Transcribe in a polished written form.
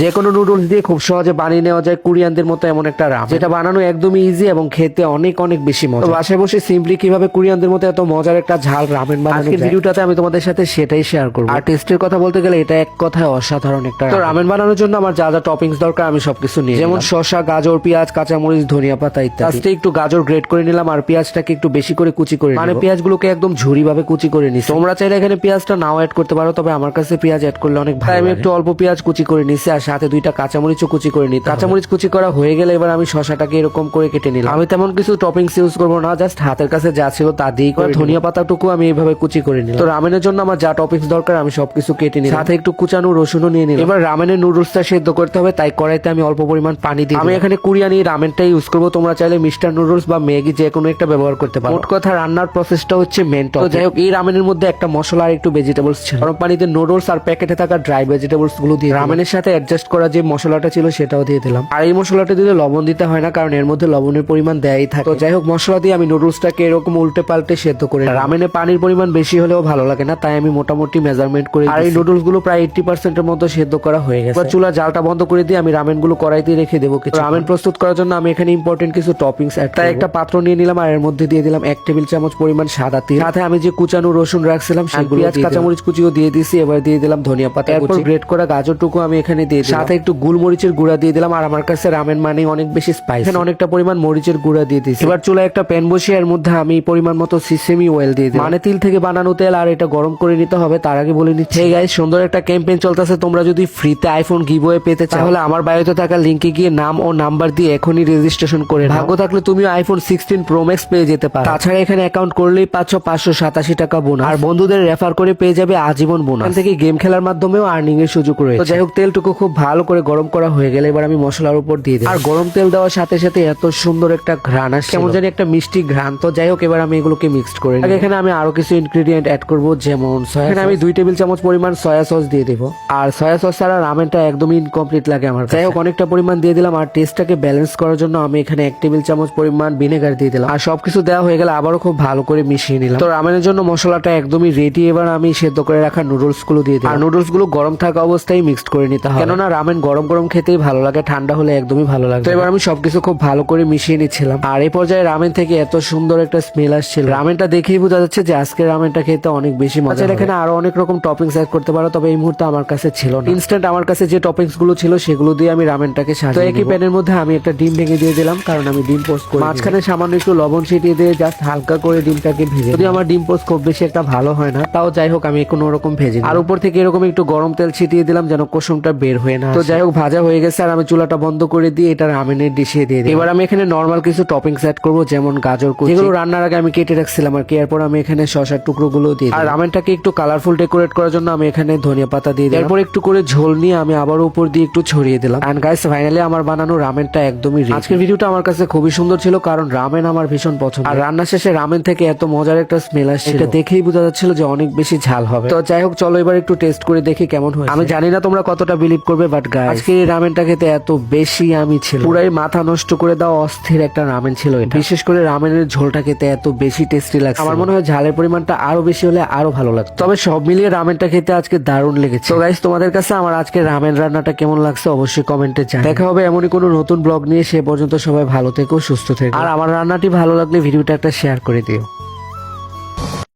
যে কোনো নুডলস দিয়ে খুব সহজে বানিয়ে নেওয়া যায় কোরিয়ানদের মতো এমন একটা রামেন, যেটা বানানো একদমই ইজি এবং খেতে অনেক অনেক বেশি মজা। তো বাসায় বসে সিম্পলি কিভাবে কোরিয়ানদের মতো এত মজার একটা ঝাল রামেন বানানো যায়, আজকের ভিডিওটাতে আমি তোমাদের সাথে সেটাই শেয়ার করব। আর টেস্টের কথা বলতে গেলে এটা এক কথায় অসাধারণ একটা। তো রামেন বানানোর জন্য আমার যা যা টপিংস দরকার আমি সবকিছু নিয়ে, যেমন শসা, গাজর, পেঁয়াজ, কাঁচামরিচ, ধনিয়া পাতা ইত্যাদি। ফার্স্টে একটু গাজর গ্রেট করে নিলাম আর পেঁয়াজটাকে একটু বেশি করে কুচি করে, মানে পেঁয়াজগুলোকে একদম ঝুরি ভাবে কুচি করে নিছি। তোমরা চাইলে এখানে পেঁয়াজটা নাও অ্যাড করতে পারো, তবে আমার কাছে পেঁয়াজ অ্যাড করলে অনেক ভালো। আমি একটু অল্প পেঁয়াজ কুচি করে নিছি আর সাথে দুইটা কাঁচামরিচও কুচি করে নিই। কাঁচামরিচ কুচি করা হয়ে গেলে এবার আমি শসাটাকে এরকম করে কেটে নিলাম। আমি তেমন কিছু টপিংস ইউজ করবো না, জাস্ট হাতের কাছে যা ছিল তা দিয়েই করে। ধনিয়া পাতাটুকু আমি এইভাবে কুচি করে নিলাম। তো রামেনের জন্য আমার যা টপিংস দরকার আমি সবকিছু কেটে নিলাম, সাথে একটু কুচানো রসুনও নিয়ে নিলাম। এবার রামেনের নুডলসটা সেদ্ধ করতে হবে, তাই কড়াইতে আমি অল্প পরিমাণ পানি দিই। আমি এখানে কোরিয়ানি রামেনটাই ইউজ করবো, তোমরা চাইলে মিস্টার নুডলস বা ম্যাগি যে কোনো একটা ব্যবহার করতে পারো। মোট কথা রান্নার প্রসেসটা হচ্ছে মেন টপিক। তো যাই হোক, এই রামেনের মধ্যে একটা মশলা আর একটু ভেজিটেবলস ছিল। গরম পানিতে নুডলস আর প্যাকেটে থাকা ড্রাই ভেজিটেবলস গুলো দিয়ে রামেনের সাথে অ্যাডজাস্ট করা যে মশলাটা ছিল সেটাও দিয়ে দিলাম। আর এই মশলাটা দিলে লবণ দিতে হয় না, কারণ এর মধ্যে লবণের পরিমাণ দেয়াই থাকে। তো যাই হোক, মশলা দিয়ে আমি নুডলসটাকে এরকম উল্টে পাল্টে সেদ্ধ করে। রামেনে পানির পরিমাণ বেশি হলেও ভালো লাগে না, তাই আমি মোটামুটি মেজারমেন্ট করে। আর এই নুডলস গুলো প্রায় 80% এর মতো সেদ্ধ করা হয়ে গেছে। এবার চুলা জালটা বন্ধ করে দিয়ে আমি রামেন গুলো কড়াইতে রেখে দেবো কিছু। রামেন প্রস্তুত করার জন্য আমি এখানে ইম্পর্টেন্ট কিছু টপিংস অ্যাড, তাই একটা পাত্র নিয়ে নিলাম আর এর মধ্যে দিয়ে দিলাম 1 টেবিল চামচ পরিমাণ সাদা তেল, সাথে আমি যে কুচানো রসুন রাখছিলাম সেগুলো, পেঁয়াজ, কাঁচামরিচ কুচিও দিয়ে দিয়েছি। এবার দিয়ে দিলাম ধনিয়া পাতা, এরপর গ্রেট করা গাজরটুকু আমি এখানে দিয়ে দিলাম, সাথে একটু গোলমরিচের গুঁড়া দিয়ে দিলাম। আর আমার কাছে রামেন মানে অনেক বেশি স্পাইস, এখানে অনেকটা পরিমাণ মরিচের গুঁড়া দিয়ে দিয়েছি। এবার চুলায় একটা প্যান বসিয়ে এর মধ্যে আমি পরিমাণ মতো সিসেমি অয়েল দিয়ে দিই, মানে তিল থেকে বানানো তেল। আর এটা গরম করে নিতে হবে। তার আগে বলে নিচ্ছি, হে গাইস, সুন্দর একটা ক্যাম্পেইন চলতেছে। তোমরা যদি ফ্রিতে আইফোন গিভওয়ে পেতে চাও তাহলে আমার বায়োতে থাকা লিংকে গিয়ে নাম ও নাম্বার দিয়ে এখনই রেজিস্ট্রেশন করে নাও। ভাগ্য থাকলে তুমিও আইফোন 16 প্রো ম্যাক্স পেয়ে যেতে পারো। তাছাড়া এখানে অ্যাকাউন্ট করলেই পাচ্ছ 587 টাকা বোনাস, আর বন্ধুদের রেফার করে পেয়ে যাবে আজীবন বোনাস। এখান থেকে গেম খেলার মাধ্যমেও আর্নিং এর সুযোগ রয়েছে। তো যাই হোক, তেলটুকু খুব ভালো করে গরম করা হয়ে গেলে এবার আমি মশলার উপর দিয়ে দিই। আর গরম তেল দেওয়ার সাথে সাথে এত সুন্দর একটা ঘ্রাণ আসে, কেমন জানি একটা মিষ্টি ঘ্রাণ। তো যাই হোক, এবার আমি এগুলোকে মিক্সড করে নিই। এখানে আমি আরো কিছু ইনগ্রেডিয়েন্ট অ্যাড করব, যেমন এখানে আমি 2 টেবিল চামচ পরিমাণ সয়া সস দিয়ে দেবো। আর সয়া সস ছাড়া রামেনটা একদমই ইনকমপ্লিট লাগে আমার। যাই হোক, অনেকটা পরিমাণ দিয়ে দিলাম। আর টেস্টটাকে ব্যালেন্স করার জন্য আমি এখানে 1 টেবিল চামচ পরিমাণ ভিনেগার দিয়ে দিলাম। আর সবকিছু দেওয়া হয়ে গেলে আবারও খুব ভালো করে মিশিয়ে নিলাম। তো রামেনের জন্য মশলাটা একদমই রেডি। এবার আমি সেদ্ধ করে রাখা নুডলস গুলো দিয়ে দিই। আর নুডলস গুলো গরম থাকা অবস্থায় মিক্সড করে নিতে হবে, কেননা রামেন গরম গরম খেতেই ভালো লাগে, ঠান্ডা হলে একদমই ভালো লাগে। তো এবার আমি সবকিছু খুব ভালো করে মিশিয়ে নিচ্ছিলাম। আর এই পর্যায়ে রামেন থেকে এত সুন্দর একটা স্মেল আসছিল, রামেনটা দেখেই বোঝা যাচ্ছে যে আজকের রামেনটা খেতে অনেক বেশি মজা। এখানে আরো অনেক রকম টপিংস অ্যাড করতে পারো, তবে এই মুহূর্তে আমার কাছে ছিল না। ইনস্ট্যান্ট আমার কাছে যে টপিংস গুলো ছিল সেগুলো দিয়ে আমি রামেনটাকে সাজিয়ে। তো একই প্যানের মধ্যে আমি একটা ডিম ভেঙে দিয়ে দিলাম, কারণ আমি ডিম পোস্ট করি। মাঝখানে সামান্য একটু লবণ ছিটিয়ে দিয়ে জাস্ট হালকা করে ডিমটাকে ভেজে। যদি আমার ডিম পোস্ট খুব বেশি একটা ভালো হয় না, তাও যাই হোক আমি কোনো রকম ভেজে। আর উপর থেকে এরকম একটু গরম তেল ছিটিয়ে দিলাম যেন কুসুমটা বের হয়ে না। তো যাই হোক, ভাজা হয়ে গেছে আর আমি চুলাটা বন্ধ করে দিয়ে এটা রামেনের ডিশে দিয়ে দিই। এবার আমি এখানে নরমাল কিছু টপিংস অ্যাড করবো, যেমন গাজর কুচি, যেগুলো রান্নার আগে আমি কেটে রাখছিলাম আর কি। এরপর আমি এখানে শসার টুকরো গুলো দিয়ে দিই। আর রামেনটাকে একটু কালারফুল ডেকোরেট করার জন্য আমি এখানে ধনিয়া পাতা দিয়ে দিই। এরপর একটু করে ঝোল নিয়ে আমি আবার উপর দিয়ে একটু ছড়িয়ে দিলাম। এন্ড গাইস, ফাইনালি আমার বানানো রামেনটা একদমই রেডি। আজকের ভিডিওটা আমার কাছে খুবই সুন্দর ছিল, কারণ রামেন আমার ভীষণ পছন্দ। আর রান্না শেষে রামেন থেকে এত মজার একটা স্মেল আসছিল, এটা দেখেই বোঝা যাচ্ছিল যে অনেক বেশি ঝাল হবে। তো যাই হোক, চলো এবার একটু টেস্ট করে দেখি কেমন হয়। আমি জানি না তোমরা কতটা বিলিভ করবে, বাট গাইস, আজকে এই রামেনটা খেতে এত বেশি আমি ছিল, পুরাই মাথা নষ্ট করে দাও অস্থির একটা রামেন ছিল এটা। বিশেষ করে রামেনের ঝোলটা খেতে এত বেশি টেস্টি লাগছে। আমার মনে হয় ঝালের পরিমাণটা আরো বেশি হলে আরো ভালো লাগতো। তবে সব মিলিয়ে রামেনটা খেতে আজকে দারুণ লেগেছে। তো গাইস, তোমাদের কাছে আমার আজকে রামেন রান্নাটা কেমন লাগছে অবশ্যই কমেন্টে জানাও। দেখা হবে এমনই কোনো নতুন ব্লগ নিয়ে। সে পর্যন্ত সবাই ভালো থেকো, সুস্থ থেকো। আর আমার রান্নাটি ভালো লাগলে ভিডিওটা একটা শেয়ার করে দিও।